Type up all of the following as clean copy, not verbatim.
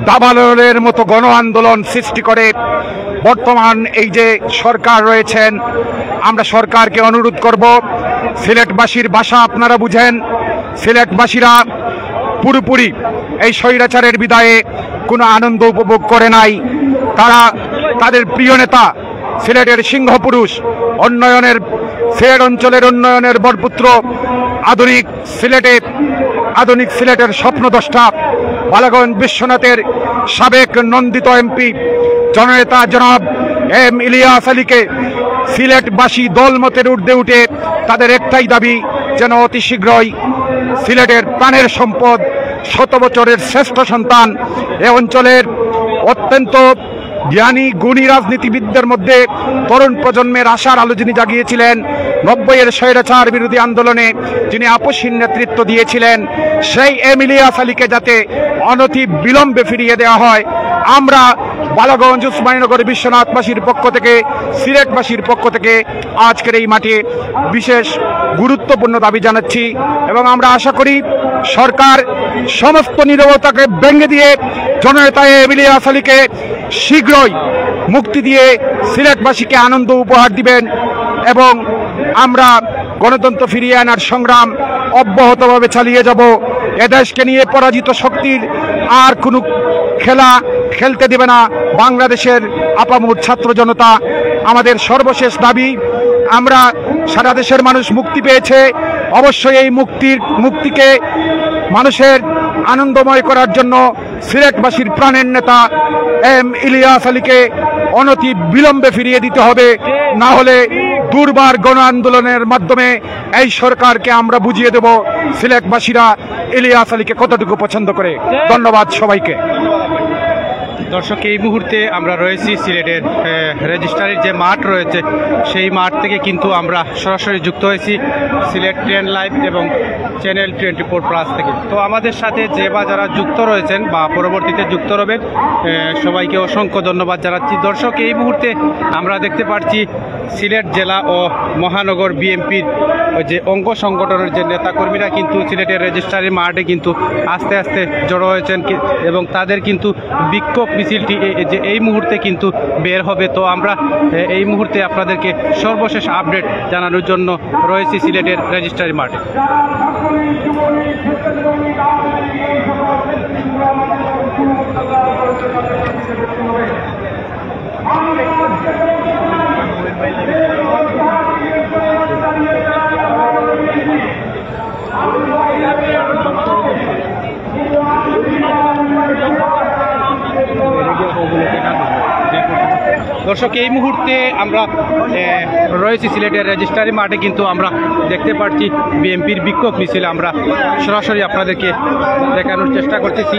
দাবানলের মতো গণ আন্দোলন সৃষ্টি করে বর্তমান এই যে সরকার রয়েছেন, আমরা সরকারকে অনুরোধ করব, সিলেটবাসীর ভাষা আপনারা বুঝেন। সিলেটবাসীরা পুরোপুরি এই স্বৈরাচারের বিদায়ে কোনো আনন্দ উপভোগ করে নাই। তারা তাদের প্রিয় নেতা সিলেটের সিংহপুরুষ, সিলেট অঞ্চলের উন্নয়নের বরপুত্র, আধুনিক সিলেটের স্বপ্নদ্রষ্টা বালাগঞ্জ বিশ্বনাথের সাবেক নন্দিত এমপি জননেতা জনাব এম ইলিয়াস আলীকে সিলেটবাসী দলমতের ঊর্ধ্বে উঠে তাদের একটাই দাবি, যেন অতি শীঘ্রই সিলেটের প্রাণের সম্পদ, 100 বছরের শ্রেষ্ঠ সন্তান, এ অঞ্চলের অত্যন্ত জ্ঞানী গুণী রাজনীতিবিদদের মধ্যে তরুণ প্রজন্মের আশার আলো যিনি জাগিয়েছিলেন, 90-এর স্বৈরাচার বিরোধী আন্দোলনে যিনি আপসহীন নেতৃত্ব দিয়েছিলেন, সেই এম ইলিয়াস আলীকে যাতে অনতি বিলম্বে ফিরিয়ে দেওয়া হয়, আমরা বালাগঞ্জ উসমানীনগর বিশ্বনাথবাসীর পক্ষ থেকে, সিলেটবাসীর পক্ষ থেকে আজকের এই মাঠে বিশেষ গুরুত্বপূর্ণ দাবি জানাচ্ছি। এবং আমরা আশা করি সরকার সমস্ত নীরবতাকে ভেঙে দিয়ে জননেতা এম ইলিয়াস আলীকে শীঘ্রই মুক্তি দিয়ে সিলেটবাসীকে আনন্দ উপহার দিবেন এবং আমরা গণতন্ত্র ফিরিয়ে আনার সংগ্রাম অব্যাহতভাবে চালিয়ে যাব। এদেশকে নিয়ে পরাজিত শক্তির আর কোনো খেলা খেলতে দেবে না বাংলাদেশের আপামর ছাত্র জনতা। আমাদের সর্বশেষ দাবি, আমরা সারা দেশের মানুষ মুক্তি পেয়েছে, অবশ্যই এই মুক্তিকে মানুষের আনন্দময় করার জন্য সিলেটবাসীর প্রাণের নেতা এম ইলিয়াস আলীকে অনতি বিলম্বে ফিরিয়ে দিতে হবে, না হলে দুর্বার গণ আন্দোলনের মাধ্যমে এই সরকারকে আমরা বুঝিয়ে দেব সিলেটবাসীরা ইলিয়াস আলীকে কতটুকু পছন্দ করে। ধন্যবাদ সবাইকে। দর্শক, এই মুহূর্তে আমরা রয়েছি সিলেটের রেজিস্ট্রারির যে মাঠ রয়েছে সেই মাঠ থেকে কিন্তু আমরা সরাসরি যুক্ত হয়েছি সিলেট ট্রেন লাইভ এবং চ্যানেল 24+ থেকে। তো আমাদের সাথে যে বা যারা যুক্ত রয়েছেন বা পরবর্তীতে যুক্ত হবেন সবাইকে অসংখ্য ধন্যবাদ জানাচ্ছি। দর্শক, এই মুহূর্তে আমরা দেখতে পাচ্ছি সিলেট জেলা ও মহানগর বিএনপির যে অঙ্গ সংগঠনের যে নেতাকর্মীরা কিন্তু সিলেটের রেজিস্ট্রারির মাঠে কিন্তু আস্তে আস্তে জড়ো হয়েছেন এবং তাদের কিন্তু বিক্ষোভ মিছিলটি যে এই মুহূর্তে কিন্তু বের হবে। তো আমরা এই মুহূর্তে আপনাদেরকে সর্বশেষ আপডেট জানানোর জন্য রয়েছি সিলেটের রেজিস্ট্রারি মাঠে। দর্শক, এই মুহূর্তে আমরা রয়েছি সিলেটের রেজিস্ট্রারি মাঠে, কিন্তু আমরা দেখতে পাচ্ছি বিএনপির বিক্ষোভ মিছিল আমরা সরাসরি আপনাদেরকে দেখানোর চেষ্টা করতেছি।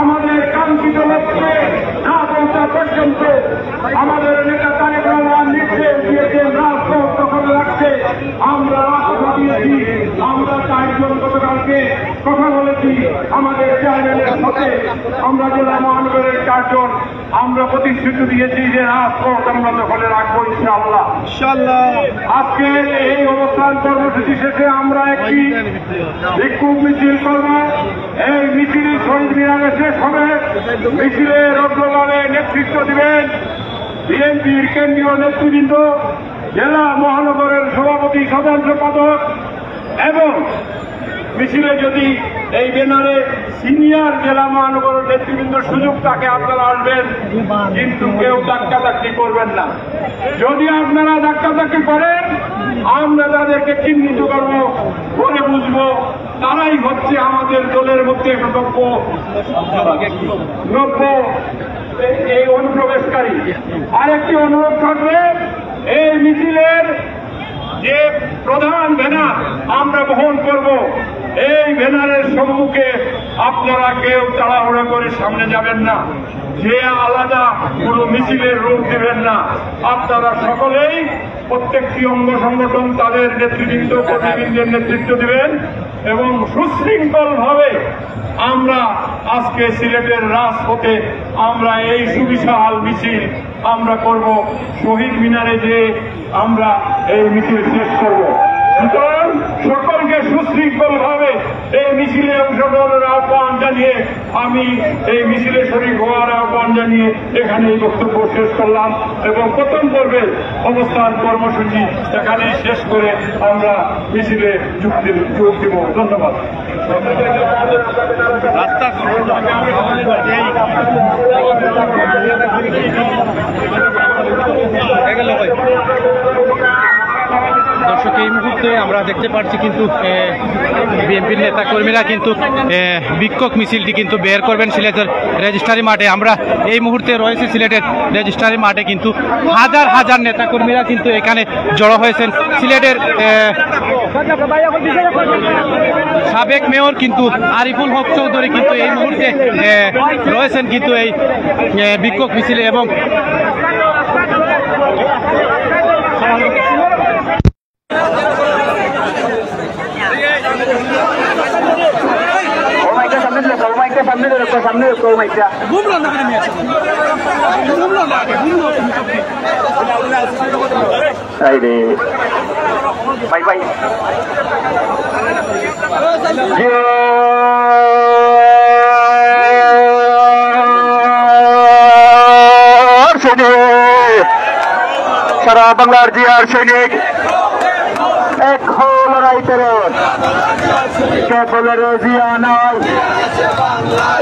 আমাদের কাঙ্ক্ষিত লক্ষ্যে না পৌঁছা পর্যন্ত আমাদের নেতা তারেক রহমান নির্দেশ দিয়েছেন রাজপথ দখল রাখতে। আমরা রাজপথ দিয়েছি, আমরা 4 জন গতকালকে কথা বলেছি আমাদের চেয়ারম্যানের সাথে, আমরা জেলা মহানগরের 4 জন আমরা প্রতিশ্রুতি দিয়েছি যে রাজপথ আমরা দখলে রাখবো ইনশাআল্লাহ। আজকে এই অবস্থান কর্মসূচি শেষে আমরা একটি বিক্ষোভ মিছিল করব। এই মিছিলের শহীদ মিনারে শেষ হবে। মিছিলের অগ্রগামে নেতৃত্ব দিবেন বিএনপির কেন্দ্রীয় নেতৃবৃন্দ, জেলা মহানগরের সভাপতি, সাধারণ সম্পাদক এবং মিছিলে যদি এই ব্যানারে সিনিয়র জেলা মহানগরের নেতৃবৃন্দ সুযোগ থাকে আপনারা আসবেন, কিন্তু কেউ ধাক্কাধাক্কি করবেন না। যদি আপনারা ধাক্কাধাক্কি করেন আমরা তাদেরকে চিহ্নিত করবো, করে বুঝবো তারাই হচ্ছে আমাদের দলের মধ্যে দ্রব্য এই অনুপ্রবেশকারী। আরেকটি অনুরোধ থাকবে, এই মিছিলের যে প্রধান ব্যানার আমরা বহন করব, এই ব্যানারের সম্মুখে আপনারা কেউ তাড়াহুড়া করে সামনে যাবেন না, যে আলাদা পুরো মিছিলের রূপ দেবেন না। আপনারা সকলেই প্রত্যেকটি অঙ্গ সংগঠন তাদের নেতৃবৃন্দ, কর্মীবৃন্দের নেতৃত্ব দিবেন এবং সুশৃঙ্খল ভাবে আমরা আজকে সিলেটের রাজপথে আমরা এই সুবিশাল মিছিল আমরা করব। শহীদ মিনারে যে আমরা এই মিছিল শেষ করব। সুতরাং সকলকে সুশৃঙ্খলভাবে এই মিছিলে অংশগ্রহণের আহ্বান জানিয়ে আমি এই মিছিলে শরীক হওয়ার আহ্বান জানিয়ে এখানে এই বক্তব্য শেষ করলাম এবং প্রথম পর্বের অবস্থান কর্মসূচি এখানে শেষ করে আমরা মিছিলে যোগ দিব। ধন্যবাদ। দর্শক এই মুহূর্তে আমরা দেখতে পাচ্ছি কিন্তু বিএনপির নেতা কর্মীরা কিন্তু বিক্ষোভ মিছিলটি কিন্তু বের করবেন সিলেটের রেজিস্ট্রারি মাঠে। আমরা এই মুহূর্তে রয়েছে সিলেটের রেজিস্ট্রারি মাঠে, কিন্তু হাজার হাজার নেতা কর্মীরা কিন্তু এখানে জড়ো হয়েছেন। সিলেটের সাবেক মেয়র কিন্তু আরিফুল হক চৌধুরী কিন্তু এই মুহূর্তে রয়েছেন কিন্তু এই বিক্ষোভ মিছিলে এবং সারা বাংলার জিয়ার সৈনিক এক লড়াই করেন, কেবলের জিয়া নয়,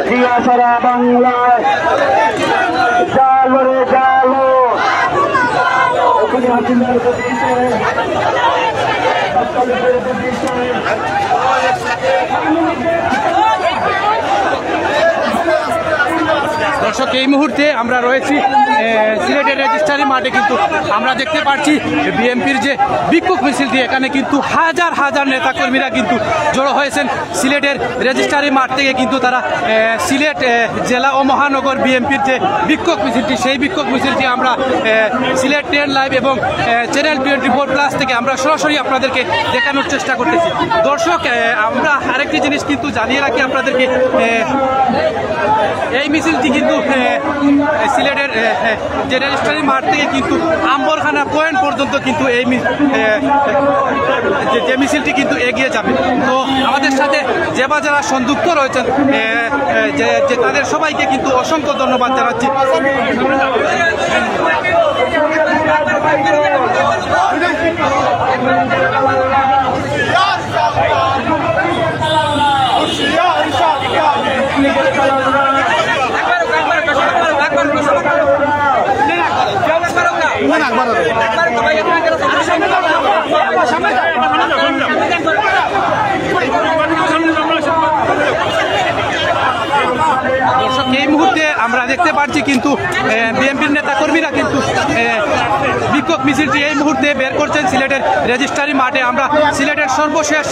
জিয়া সারা বাংলায় জালো রে জালো। দর্শক এই মুহূর্তে আমরা রয়েছি সিলেটের রেজিস্ট্রারি মাঠে, কিন্তু আমরা দেখতে পাচ্ছি বিএনপির যে বিক্ষোভ মিছিলটি, এখানে কিন্তু হাজার হাজার নেতা কর্মীরা কিন্তু জড়ো হয়েছেন সিলেটের রেজিস্ট্রারি মাঠ থেকে। কিন্তু তারা সিলেট জেলা ও মহানগর বিএনপির যে বিক্ষোভ মিছিলটি, সেই বিক্ষোভ মিছিলটি আমরা সিলেট 10 লাইভ এবং চ্যানেল 24+ থেকে আমরা সরাসরি আপনাদেরকে দেখানোর চেষ্টা করতেছি। দর্শক আমরা আরেকটি জিনিস কিন্তু জানিয়ে রাখি আপনাদেরকে, এই মিছিলটি কিন্তু সিলেটের যে রেজিস্ট্রারি মাঠ থেকে কিন্তু আম্বরখানা পয়েন্ট পর্যন্ত কিন্তু এই যে মিছিলটি কিন্তু এগিয়ে যাবে। তো আমাদের সাথে যারা সংযুক্ত রয়েছেন যে তাদের সবাইকে কিন্তু অসংখ্য ধন্যবাদ জানাচ্ছি। দর্শক এই মুহূর্তে আমরা দেখতে পাচ্ছি কিন্তু বিএনপির নেতা কর্মীরা কিন্তু বিক্ষোভ মিছিলটি এই মুহূর্তে বের করছেন সিলেটের রেজিস্ট্রারি মাঠে। আমরা সিলেটের সর্বশেষ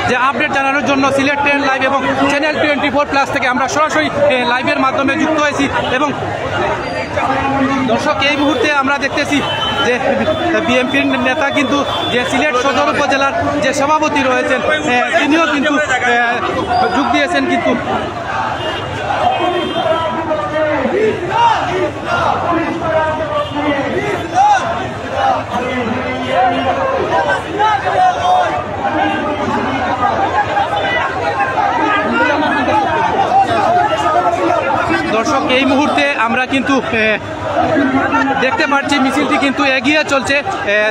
যে আপডেট জানানোর জন্য সিলেট 10 লাইভ এবং চ্যানেল 24+ থেকে আমরা সরাসরি লাইভের মাধ্যমে যুক্ত হয়েছি এবং দর্শক এই মুহূর্তে আমরা দেখতেছি যে বিএনপির নেতা কিন্তু যে সিলেট সদর উপজেলার যে সভাপতি রয়েছেন তিনিও কিন্তু যোগ দিয়েছেন কিন্তু দর্শক এই মুহূর্তে আমরা কিন্তু দেখতে পাচ্ছি মিছিলটি কিন্তু এগিয়ে চলছে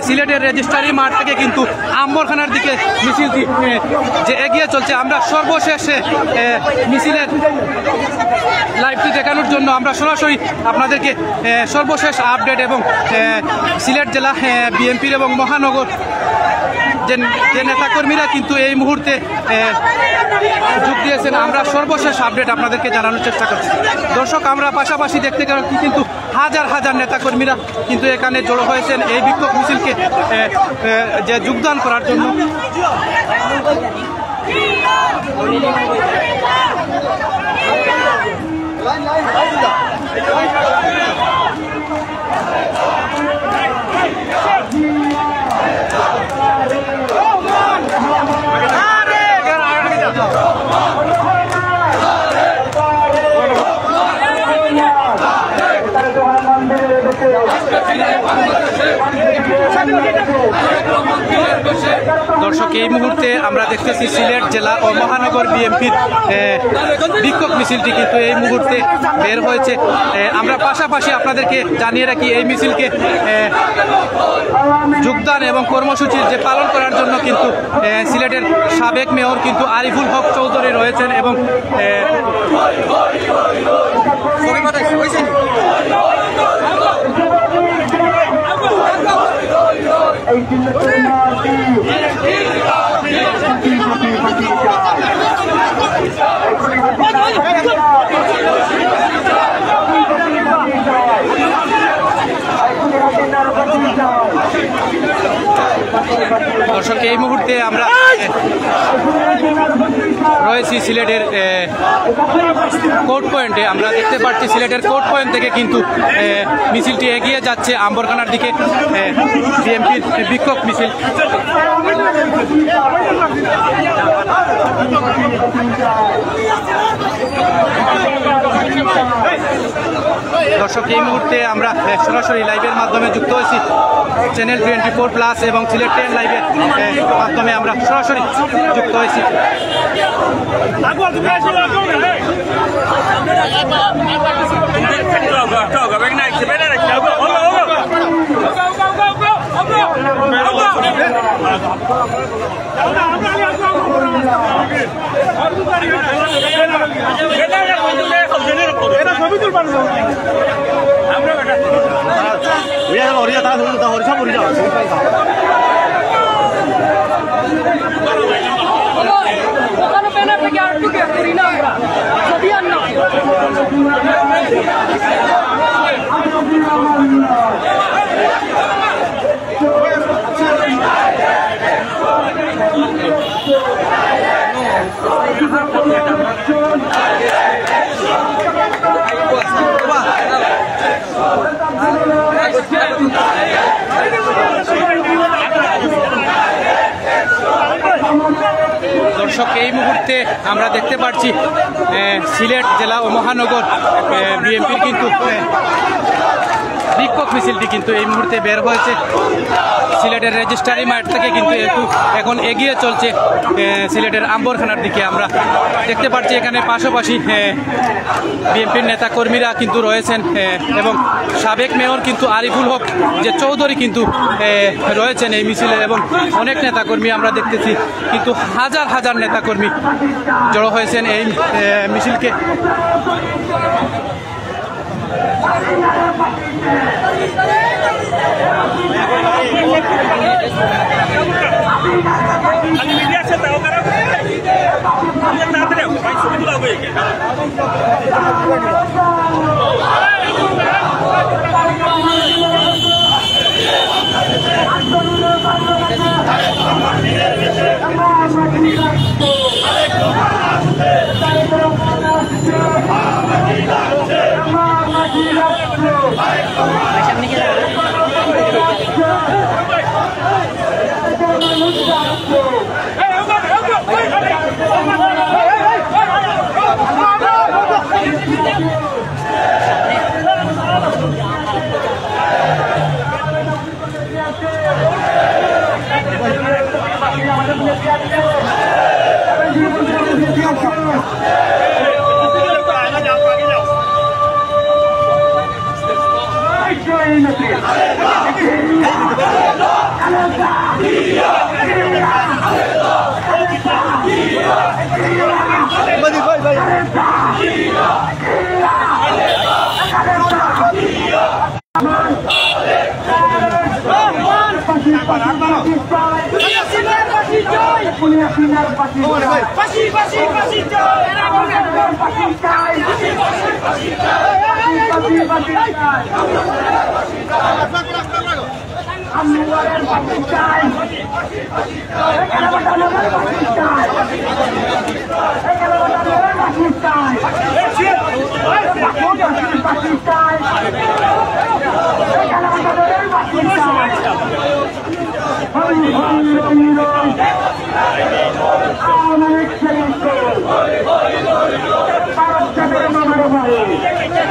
সিলেটের রেজিস্ট্রারি মাঠ থেকে কিন্তু আম্বরখানার দিকে মিছিলটি যে এগিয়ে চলছে। আমরা সর্বশেষ মিছিলের লাইভটি দেখানোর জন্য আমরা সরাসরি আপনাদেরকে সর্বশেষ আপডেট এবং সিলেট জেলা বিএনপির এবং মহানগর যে নেতাকর্মীরা কিন্তু এই মুহূর্তে যোগ দিয়েছেন, আমরা সর্বশেষ আপডেট আপনাদেরকে জানানোর চেষ্টা করছি। দর্শক আমরা পাশাপাশি দেখতে পাচ্ছি কিন্তু হাজার হাজার নেতাকর্মীরা কিন্তু এখানে জড়ো হয়েছেন এই বিক্ষোভ মিছিলকে যে যোগদান করার জন্য। Gracias. দর্শক, এই মুহূর্তে আমরা দেখতেছি সিলেট জেলা ও মহানগর বিএনপির বিক্ষোভ মিছিলটি কিন্তু এই মুহূর্তে বের হয়েছে। আমরা পাশাপাশি আপনাদেরকে জানিয়ে রাখি, এই মিছিলকে যোগদান এবং কর্মসূচির যে পালন করার জন্য কিন্তু সিলেটের সাবেক মেয়র কিন্তু আরিফুল হক চৌধুরী রয়েছেন এবং দর্শক, এই মুহূর্তে আমরা রয়েছি সিলেটের কোর্ট পয়েন্টে। আমরা দেখতে পাচ্ছি সিলেটের কোর্ট পয়েন্ট থেকে কিন্তু মিছিলটি এগিয়ে যাচ্ছে আম্বরখানার দিকে, বিএনপির বিক্ষোভ মিছিল। দর্শক, এই মুহূর্তে আমরা সরাসরি লাইভের মাধ্যমে যুক্ত হয়েছি চ্যানেল 24+ এবং সিলেট 10 লাইভের মাধ্যমে আমরা সরাসরি যুক্ত হয়েছি। দর্শক, এই মুহূর্তে আমরা দেখতে পাচ্ছি সিলেট জেলা ও মহানগর বিএনপির কিন্তু বিক্ষোভ মিছিলটি কিন্তু এই মুহূর্তে বের হয়েছে সিলেটের রেজিস্ট্রারি মাঠ থেকে, কিন্তু এখন এগিয়ে চলছে সিলেটের আম্বরখানার দিকে। আমরা দেখতে পাচ্ছি এখানে পাশাপাশি বিএনপির নেতা কর্মীরা কিন্তু রয়েছেন এবং সাবেক মেয়র কিন্তু আরিফুল হক যে চৌধুরী কিন্তু রয়েছেন এই মিছিলে, এবং অনেক নেতাকর্মী আমরা দেখতেছি কিন্তু হাজার হাজার নেতাকর্মী জড়ো হয়েছেন এই মিছিলকে।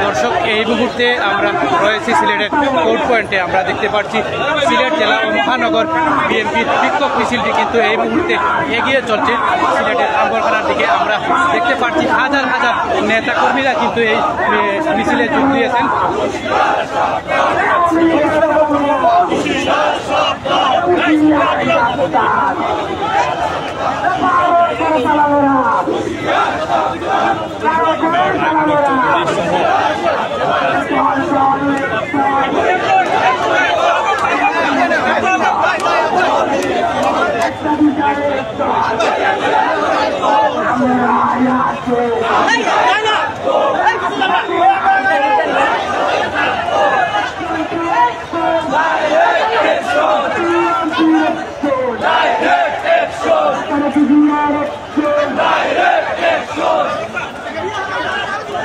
দর্শক, এই এই মুহূর্তে আমরা রয়েছি সিলেটের কোর্ট পয়েন্টে। আমরা দেখতে পাচ্ছি সিলেট জেলা ও মহানগর বিএনপির বিক্ষোভ মিছিলটি কিন্তু এই মুহূর্তে এগিয়ে চলছে সিলেটের আম্বরখানার দিকে। আমরা দেখতে পাচ্ছি হাজার হাজার নেতা কর্মীরা কিন্তু এই মিছিলে যোগ দিয়েছেন।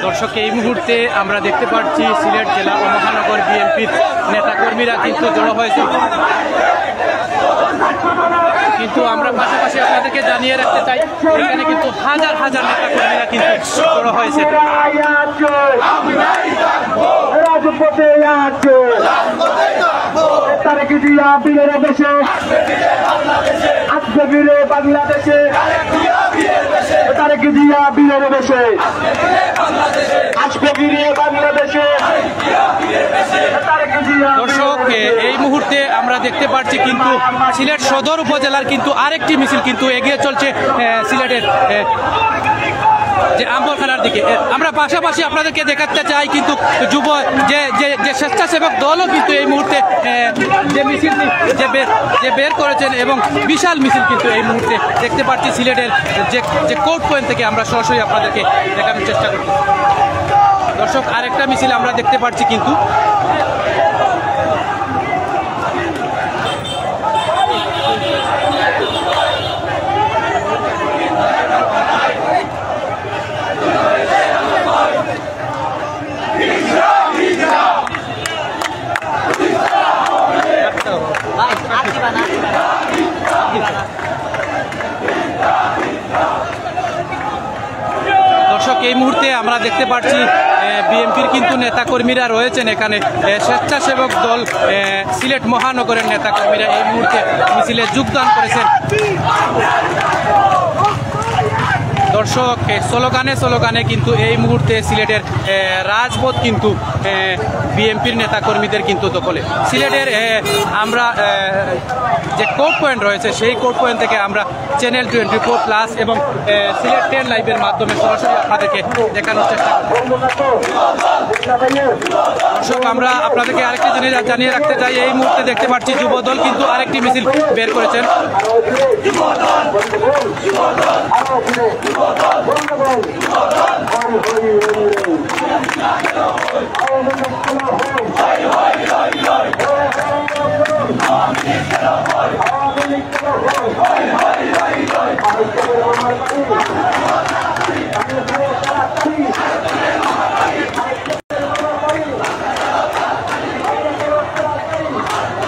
দর্শক, এই মুহূর্তে আমরা দেখতে পাচ্ছি সিলেট জেলা ও মহানগর বিএনপির নেতাকর্মীরা কিন্তু জড়ো হয়েছে। কিন্তু আমরা পাশাপাশি আপনাদেরকে জানিয়ে রাখতে চাই, এখানে কিন্তু হাজার হাজার নেতাকর্মীরা কিন্তু জড়ো হয়েছে। বাংলাদেশে তারেক জিয়া বীরের বেশে আসবে, বীরে বাংলাদেশে তারেক জিয়া। দর্শক, এই মুহূর্তে আমরা দেখতে পাচ্ছি কিন্তু সিলেট সদর উপজেলার কিন্তু আরেকটি মিছিল কিন্তু এগিয়ে চলছে সিলেটের যে আম্বরখানার দিকে। আমরা পাশাপাশি আপনাদেরকে দেখাতে চাই কিন্তু যুব যে স্বেচ্ছাসেবক দলও কিন্তু এই মুহূর্তে যে মিছিলটি যে বের করেছেন এবং বিশাল মিছিল কিন্তু এই মুহূর্তে দেখতে পাচ্ছি সিলেটের যে কোর্ট পয়েন্ট থেকে আমরা সরাসরি আপনাদেরকে দেখানোর চেষ্টা করছি। দর্শক, আরেকটা মিছিল আমরা দেখতে পাচ্ছি কিন্তু দর্শক, এই মুহূর্তে আমরা দেখতে পাচ্ছি বিএনপির কিন্তু নেতাকর্মীরা রয়েছেন এখানে। স্বেচ্ছাসেবক দল সিলেট মহানগরের নেতাকর্মীরা এই মুহূর্তে মিছিলে যোগদান করেছেন। দর্শক, স্লোগানে কিন্তু এই মুহূর্তে সিলেটের রাজপথ কিন্তু বিএনপির নেতাকর্মীদের কিন্তু দখলে। সিলেটের আমরা যে কোর্ট পয়েন্ট রয়েছে সেই কোর্ট পয়েন্ট থেকে আমরা চ্যানেল 24+ এবং সিলেট 10 লাইভের মাধ্যমে সরাসরি আপনাদেরকে দেখানোর চেষ্টা করি। দর্শক, আমরা আপনাদেরকে আরেকটি জিনিস জানিয়ে রাখতে চাই, এই মুহূর্তে দেখতে পাচ্ছি যুবদল কিন্তু আরেকটি মিছিল বের করেছেন।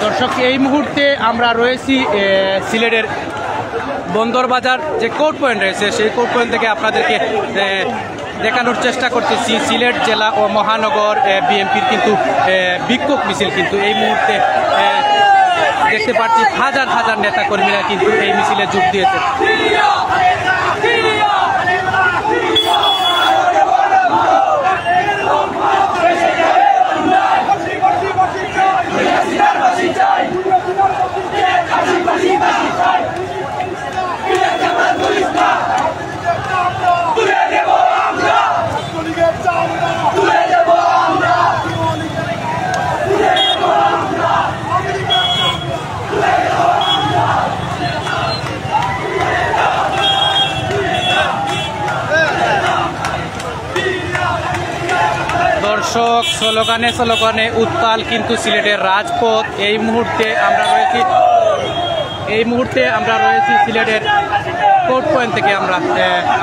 দর্শক, এই মুহূর্তে আমরা রয়েছি সিলেটের বন্দরবাজার যে কোর্ট পয়েন্ট রয়েছে সেই কোর্ট পয়েন্ট থেকে আপনাদেরকে দেখানোর চেষ্টা করতেছি সিলেট জেলা ও মহানগর বিএনপির কিন্তু বিক্ষোভ মিছিল কিন্তু এই মুহূর্তে দেখতে পাচ্ছি হাজার হাজার নেতাকর্মীরা কিন্তু এই মিছিলে যোগ দিয়েছে। দর্শক, স্লোগানে উত্তাল কিন্তু সিলেটের রাজপথ। এই মুহূর্তে আমরা রয়েছি সিলেটের কোর্ট পয়েন্ট থেকে। আমরা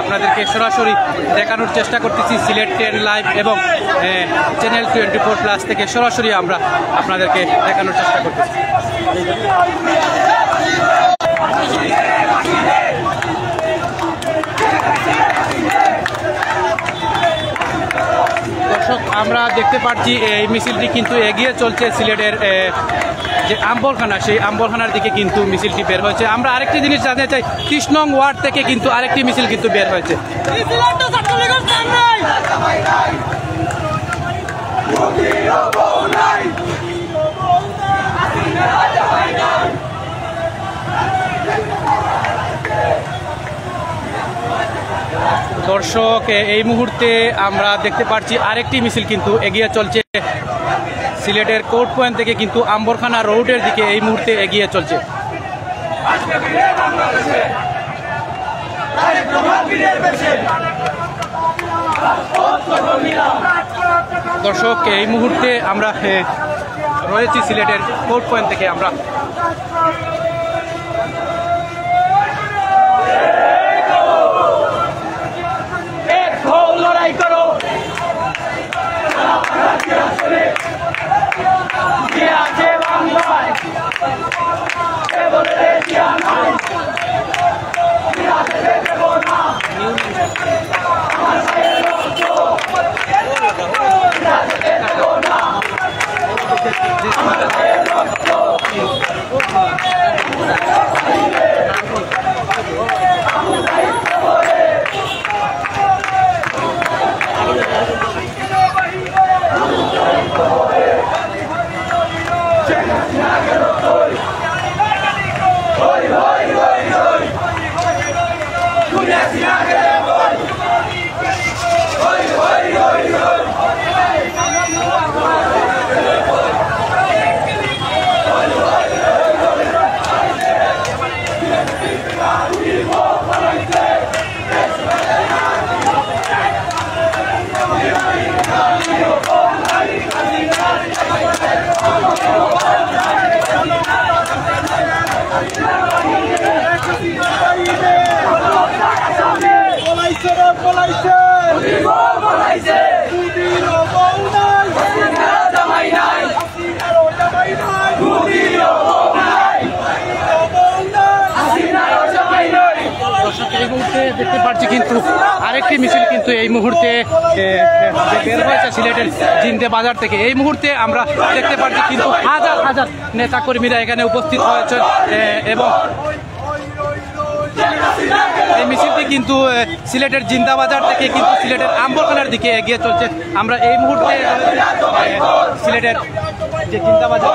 আপনাদেরকে সরাসরি দেখানোর চেষ্টা করতেছি সিলেট 10 লাইভ এবং চ্যানেল 24+ থেকে সরাসরি আমরা আপনাদেরকে দেখানোর চেষ্টা করতেছি। দর্শক আমরা দেখতে পাচ্ছি এই মিছিলটি কিন্তু এগিয়ে চলছে সিলেটের যে আম্বরখানা, সেই আম্বরখানার দিকে কিন্তু মিছিলটি বের হয়েছে। আমরা আরেকটি জিনিস জানতে চাই, ৩০ নং ওয়ার্ড থেকে কিন্তু আরেকটি মিছিল কিন্তু বের হয়েছে। দর্শক এই মুহূর্তে আমরা দেখতে পাচ্ছি আরেকটি মিছিল কিন্তু এগিয়ে চলছে সিলেটের কোর্ট পয়েন্ট থেকে কিন্তু আম্বরখানা রোডের দিকে এই মুহূর্তে এগিয়ে চলছে। দর্শক এই মুহূর্তে আমরা রয়েছি সিলেটের কোর্ট পয়েন্ট থেকে। আমরা লড়াই করো আছে বাংলায় এই মুহূর্তে দেখতে পাচ্ছি কিন্তু আরেকটি মিছিল কিন্তু এই মুহূর্তে বের হয়েছে সিলেটের জিন্দে বাজার থেকে। এই মুহূর্তে আমরা দেখতে পাচ্ছি কিন্তু হাজার হাজার নেতাকর্মীরা এখানে উপস্থিত হয়েছে এবং এই মিছিলটি কিন্তু সিলেটের জিন্দাবাজার থেকে কিন্তু সিলেটের আম্বরখানার দিকে এগিয়ে চলছে। আমরা এই মুহূর্তে সিলেটের যে জিন্দাবাজার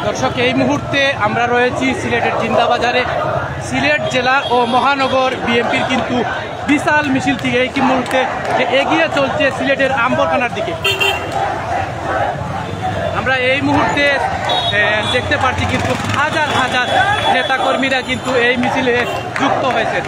দর্শক এই মুহূর্তে আমরা রয়েছি সিলেটের জিন্দাবাজারে। সিলেট জেলা ও মহানগর বিএনপির কিন্তু বিশাল মিছিল থেকে এই মুহূর্তে এগিয়ে চলছে সিলেটের আম্বরখানার দিকে। আমরা এই মুহূর্তে দেখতে পাচ্ছি কিন্তু হাজার হাজার নেতাকর্মীরা কিন্তু এই মিছিলে যুক্ত হয়েছে।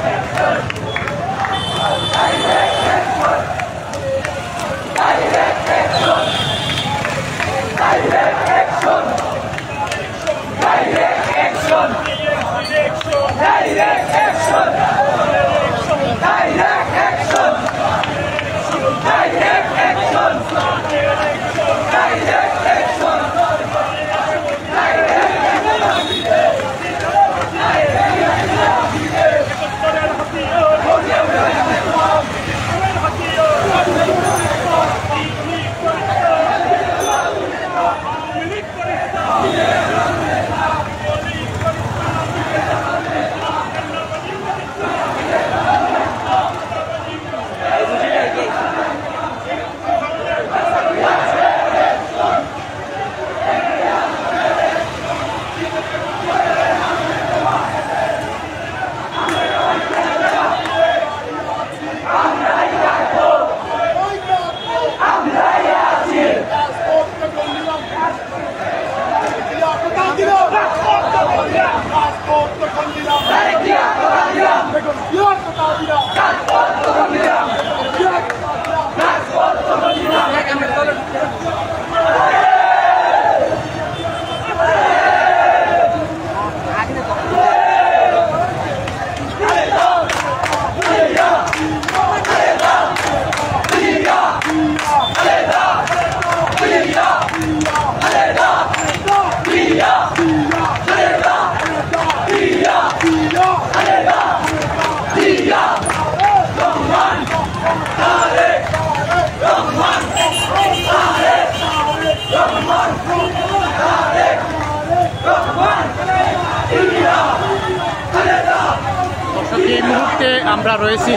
মুহূর্তে আমরা রয়েছি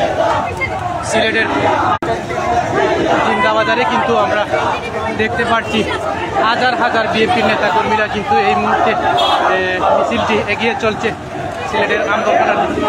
সিলেটের জিন্দাবাজারে, কিন্তু আমরা দেখতে পাচ্ছি হাজার হাজার বিএনপির নেতাকর্মীরা কিন্তু এই মুহূর্তে মিছিলটি এগিয়ে চলছে সিলেটের আমগরপাড়ার দিকে।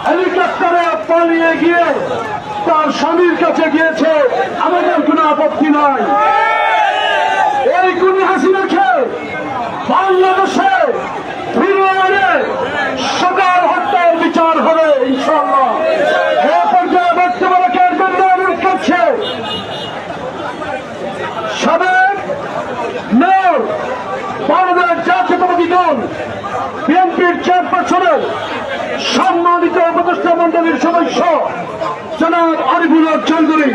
হেলিকপ্টারে পালিয়ে গিয়ে তার স্বামীর কাছে গিয়েছে, আমাদের কোনো আপত্তি নাই। এই কোন হাসিনাকে বাংলাদেশে ফিরে এনে সকাল হত্যার বিচার হবে ইনশাআল্লাহ। এ পর্যায়ে বক্তব্য রাখার জন্য অনুরোধ করছে সাবেক মেয়র বাংলাদেশ জাতীয়তাবাদী দল বিএনপির চেয়ারপারসনের সম্মানিত উপদেষ্টা মন্ডলীর সদস্য জনাব আরিফুল হক চৌধুরী।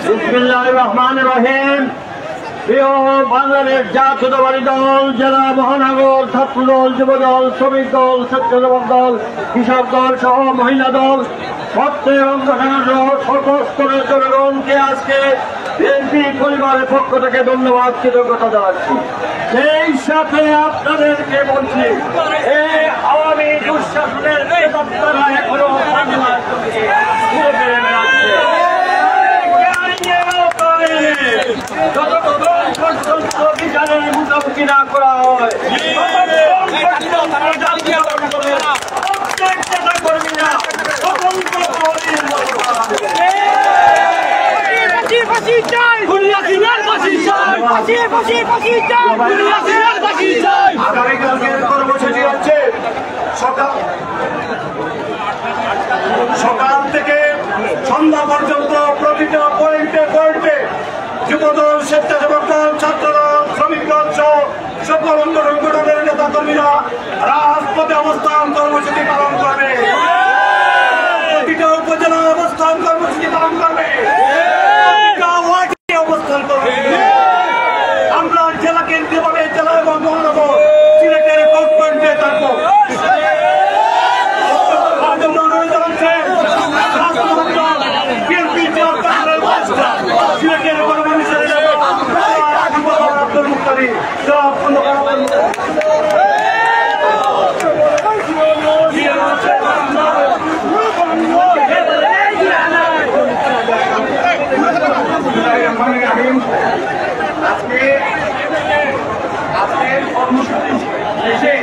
বিসমিল্লাহির রহমানির রহিম। প্রিয় বাংলাদেশ জাতীয়তাবাদী দল, জেলা মহানগর ছাত্র দল, যুব দল, শ্রমিক দল, স্বেচ্ছাসেবক দল, কৃষক দল সহ মহিলা দল, প্রত্যেক অংশগ্রহণ সর্বস্তরের জনগণকে আজকে বিএনপি পরিবারের পক্ষ থেকে ধন্যবাদ, কৃতজ্ঞতা জানাচ্ছি। সেই সাথে আপনাদেরকে বলছি, এই আওয়ামী দুঃশাসনের প্রেতাত্মারা এখনো যতক্ষণ পর্যন্ত বিচারের মুখোমুখি না করা হয় কর্মীরা কর্মসূচি হচ্ছে সকাল থেকে সন্ধ্যা পর্যন্ত প্রতিটা পয়েন্টে পয়েন্টে যুবদল, স্বেচ্ছাসেবক দল, ছাত্র দল, শ্রমিক দল সহ সকল সংগঠনের নেতা কর্মীরা রাজপথে অবস্থান কর্মসূচি পালন করবে। প্রতিটা উপজেলা অবস্থান কর্মসূচি পালন করবে, অবস্থান করবে। আমরা জেলা কেন্দ্রীয়ভাবে জেলা এবং মহানগর সিলেটের কোর্ট পয়েন্টে থাকবো। সিলেটের আব্দুল মুক্তারি আজকের কর্মসূচি শেষে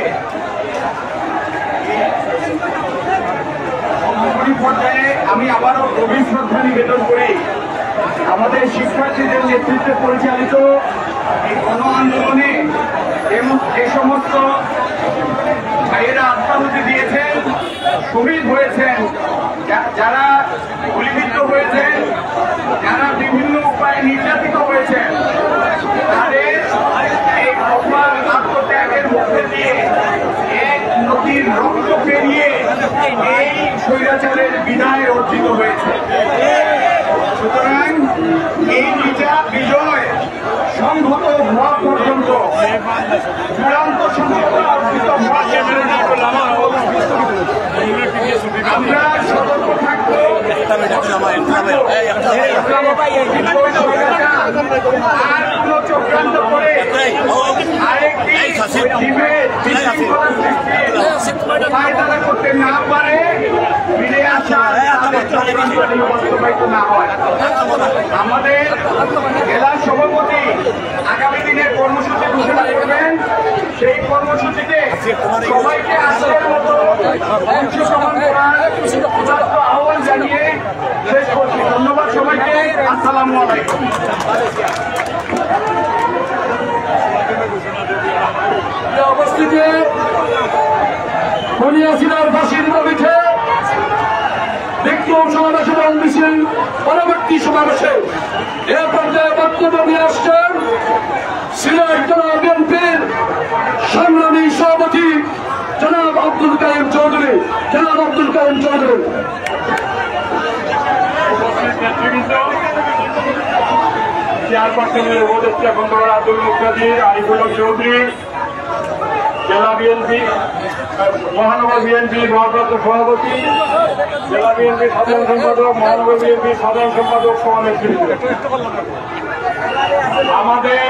পর্যায়ে আমি আবারও গভীর শ্রদ্ধা নিবেদন করি আমাদের শিক্ষার্থীদের নেতৃত্বে পরিচালিত এই গণ আন্দোলনে যে সমস্ত ভাইয়েরা আত্মাহুতি দিয়েছেন, শহীদ হয়েছেন, যারা গুলিবিদ্ধ হয়েছেন, যারা বিভিন্ন উপায়ে নির্যাতিত হয়েছেন, তাদের এই অপার আত্মত্যাগের মধ্যে দিয়ে এক নদীর রক্ত পেরিয়ে এই স্বৈরাচারের বিদায় অর্জিত হয়েছে। সুতরাং এই বিজয় সংহত হওয়া পর্যন্ত চূড়ান্ত সংহত অর্জিত হওয়া আমরা সতর্ক থাকবো। আর কোন চক্রান্ত করে আরেকটি ফায়দা করতে না পারে, ফিরে আসা বাস্তবায়িত না হয়। আমাদের জেলা সভাপতি আগামী দিনের কর্মসূচি ঘোষণা করবেন। সেই কর্মসূচিতে সবাইকে আজকের মতো অংশগ্রহণ করার আহ্বান জানিয়ে শেষ করছি। ধন্যবাদ সবাইকে। আসসালামু আলাইকুম। উপস্থিতি বনিয়াছিলার ফাঁসির দাবিতে বিক্ষোভ সমাবেশ এবং মিছিল পরবর্তী সমাবেশে এ পর্যায়ে বক্তব্য নিয়ে আসছেন সিলেট জেলা বিএনপির সংগ্রামী সভাপতি জনাব আব্দুল কাইম চৌধুরী। জনাব আব্দুল কাইম চৌধুরী। চেয়ারপারসনের উপদেষ্টা খন্দকার আব্দুল মুক্তাদি, আরিফুল হক চৌধুরী, জেলা বিএনপি মহানগর বিএনপি ভারপ্রাপ্ত সভাপতি, জেলা বিএনপি সাধারণ সম্পাদক, মহানগর বিএনপি সাধারণ সম্পাদক সহ নেতৃত্ব আমাদের